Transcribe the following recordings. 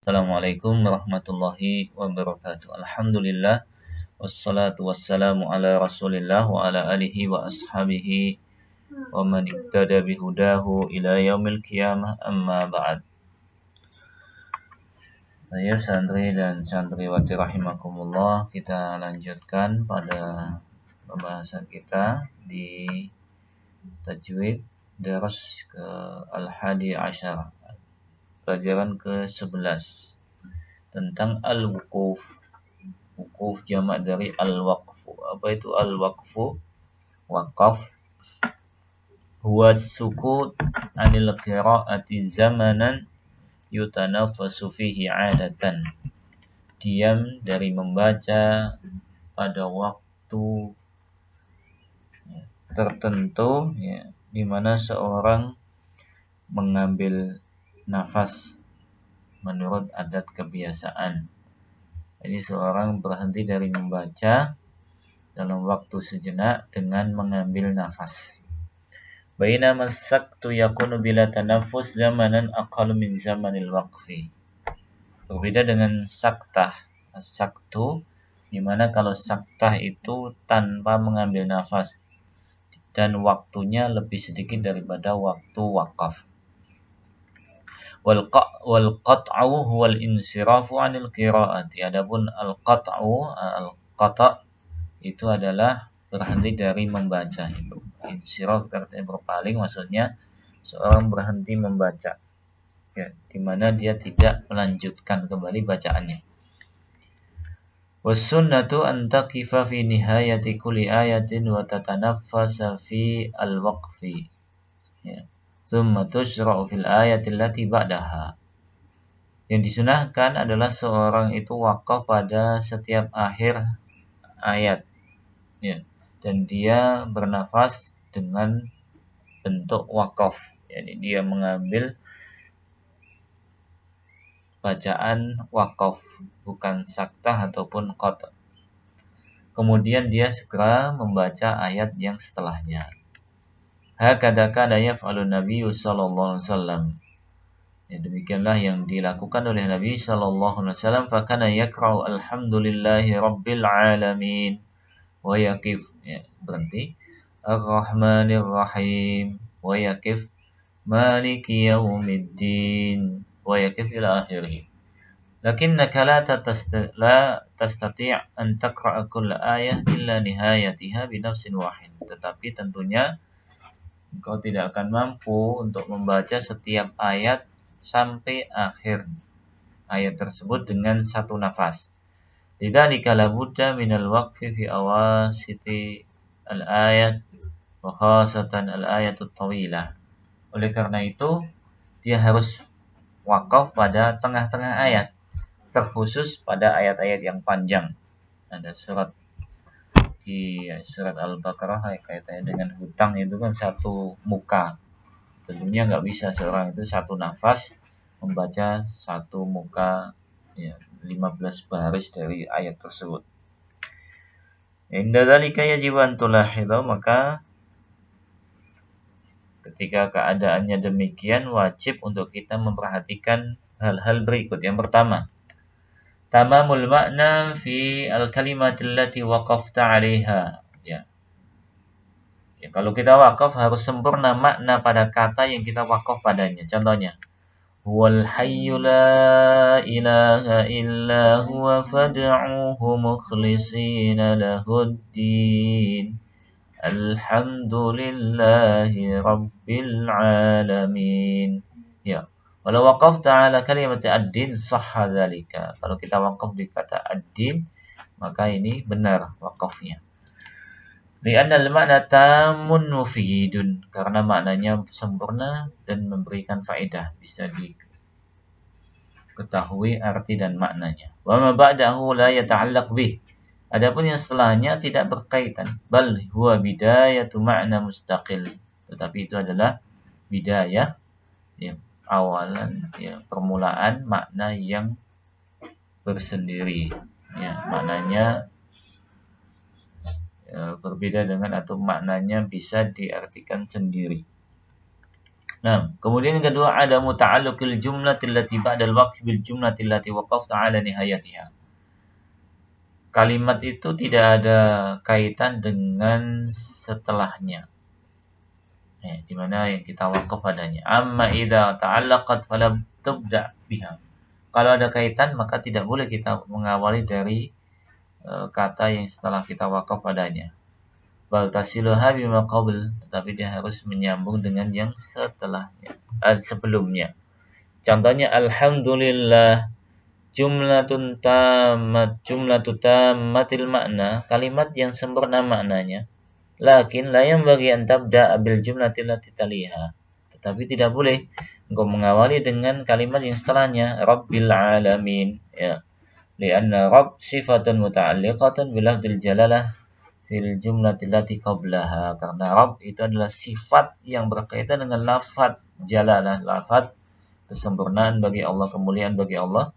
Assalamualaikum warahmatullahi wabarakatuh. Alhamdulillah wassalatu wassalamu ala Rasulillah wa ala alihi wa ashabihi wa man ihtada bihudahu ila yaumil qiyamah amma ba'd. Saya santri dan santriwati rahimakumullah, kita lanjutkan pada pembahasan kita di tajwid daras ke al-hadi asyar, pelajaran ke-11 tentang al-wuquf. Wuquf jamak dari al-waqfu. Apa itu al-waqfu? Waqaf huwa sukut anil qira'ati zamanan yutanaffasu fihi 'adatan. Diam dari membaca pada waktu tertentu, di mana seorang mengambil nafas menurut adat kebiasaan. Jadi seorang berhenti dari membaca dalam waktu sejenak dengan mengambil nafas. Bainama as-saktu yakunu bila tanaffus zamanan aqallu min zamanil waqfi. Berbeda dengan saktah. As-saktu di mana kalau saktah itu tanpa mengambil nafas dan waktunya lebih sedikit daripada waktu wakaf. Wal qat'u huwal insirafu 'anil qira'ati. Adapun al-qata' itu adalah berhenti dari membaca. Insiraf artinya berpaling, maksudnya seorang berhenti membaca, di mana dia tidak melanjutkan kembali bacaannya. Was-sunnatu an taqifa fi nihayati kulli ayatin wa tatanaffasa fi al-waqfi. Tsumma tushra'u fil ayati allati ba'daha. Yang disunahkan adalah seorang itu wakaf pada setiap akhir ayat, dan dia bernafas dengan bentuk wakaf. Jadi dia mengambil bacaan wakaf, bukan saktah ataupun qata'. Kemudian dia segera membaca ayat yang setelahnya. Hakadha kana yaf'alu Nabi sallallahu alaihi wasallam. Demikianlah yang dilakukan oleh Nabi sallallahu alaihi wasallam. Fa kana yaqra'u alhamdulillahi rabbil alamin wa yaqif, berhenti, ar-rahmanir rahim wa yaqif, maliki yaumiddin wa yaqif ila akhirih. Lakinnaka la tastati' an taqra'a kulla ayah illa nihayatiha bi nafsin wahid. Tetapi tentunya engkau tidak akan mampu untuk membaca setiap ayat sampai akhir ayat tersebut dengan satu nafas. Lidzalika la budda minal waqfi fi awasiti al-ayat wa khasatan al-ayatut tawilah. Oleh karena itu, dia harus wakaf pada tengah-tengah ayat, terkhusus pada ayat-ayat yang panjang. Ada surat Al-Baqarah kaitannya dengan hutang, itu kan satu muka. Tentunya nggak bisa seorang itu satu nafas membaca satu muka, 15 baris dari ayat tersebut. Inda dzalika yajib an tulahidha, maka ketika keadaannya demikian wajib untuk kita memperhatikan hal-hal berikut. Yang pertama, tamamul makna fi al-kalimatil lati waqafta 'alaiha. Kalau kita wakaf harus sempurna makna pada kata yang kita wakaf padanya. Contohnya, huwal hayyu la ilaha illa huwa fad'uhu mukhlishina lahuddin. Alhamdulillahi rabbil alamin. Walau waqafta ala kalimat ad-din sahha dzalika. Kalau kita wakaf di kata ad-din, maka ini benar wakafnya. Li'anna al-ma'na tamun mufidun, karena maknanya sempurna dan memberikan faedah, bisa diketahui arti dan maknanya. Wa ma ba'dahu la yata'allaq bih. Adapun yang setelahnya tidak berkaitan, bal huwa bidayatu ma'na mustaqil. Tetapi itu adalah bidayah, awalan, permulaan makna yang bersendiri. Maknanya berbeda dengan, atau maknanya bisa diartikan sendiri. Nah, kemudian yang kedua ada muta'alluqil jumlati allati ba'dal waqf bil jumlati allati waqafta 'ala nihayatiha. Kalimat itu tidak ada kaitan dengan setelahnya. Ya, di mana yang kita wakaf padanya. Amma idza ta'allaqat falam tubda biha. Kalau ada kaitan maka tidak boleh kita mengawali dari kata yang setelah kita wakaf padanya. Bal tasiluha bima qabl, tetapi dia harus menyambung dengan yang setelahnya, sebelumnya. Contohnya alhamdulillah, jumlatun tammatil makna, kalimat yang sempurna maknanya. Lakin la yanbaghi an tabda bil jumlatil lati taliha. Tetapi tidak boleh engkau mengawali dengan kalimat yang setelahnya, rabbil alamin, ya. Lianna rabb sifatun muta'alliqatun bil lafdzil jalalah fil jumlatil lati qablaha. Karena rabb itu adalah sifat yang berkaitan dengan lafaz jalalah, lafaz kesempurnaan bagi Allah, kemuliaan bagi Allah,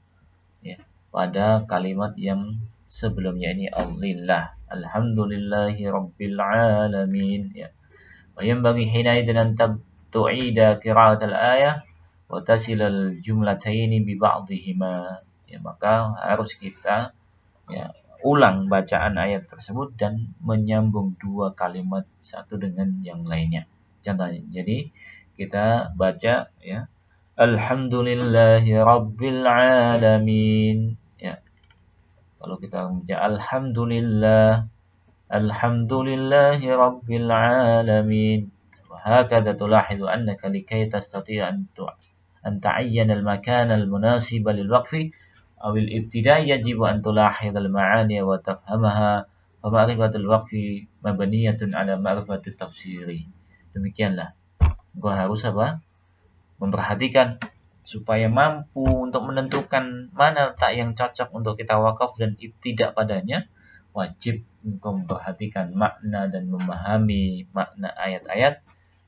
ya, pada kalimat yang sebelumnya ini Alillah, alhamdulillahi rabbil alamin, ya. Wa yanbaghi hina idzan tu'ida qira'at al-ayah wa tasil al-jumlataini bi ba'dihima. Ya, maka harus kita, ya, ulang bacaan ayat tersebut dan menyambung dua kalimat satu dengan yang lainnya. Contohnya, jadi kita baca, ya, alhamdulillahi rabbil alamin, ya. Kalau kita baca alhamdulillahi rabbil alamin, wa hakadha tulahidu annaka likay tastati'a an ta'ayyana al-makan al-munasib lil waqfi aw al-ibtida' yajibu an tulahid al-ma'ani wa tafhamaha, wa ma'rifatul waqfi mabniyatun ala ma'rifatit tafsiri. Demikianlah. Engkau harus apa? Memperhatikan supaya mampu untuk menentukan mana letak yang cocok untuk kita wakaf dan ibtidak padanya. Wajib engkau memperhatikan makna dan memahami makna ayat-ayat.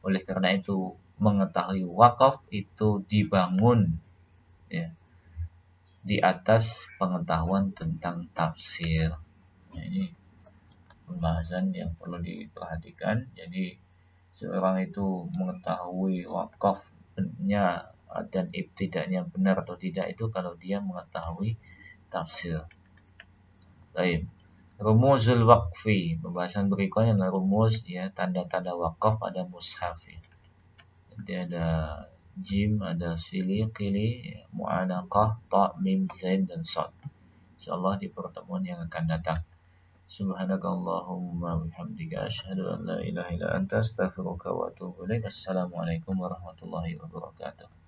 Oleh karena itu, mengetahui wakaf itu dibangun, ya, di atas pengetahuan tentang tafsir. Nah, ini pembahasan yang perlu diperhatikan. Jadi seorang itu mengetahui wakafnya dan ibtidaknya benar atau tidak itu kalau dia mengetahui tafsir. Baik. Rumuzul waqfi, pembahasan berikutnya adalah rumus, ya, tanda-tanda wakaf pada mushaf, ya. Jadi ada jim, ada sili, qili, mu'anaqah, ta, mim, zain, dan shad. Insyaallah di pertemuan yang akan datang. Subhanakallahumma bihamdika asyhadu an la ilaha illa anta astaghfiruka wa atubu ilaik. Assalamualaikum warahmatullahi wabarakatuh.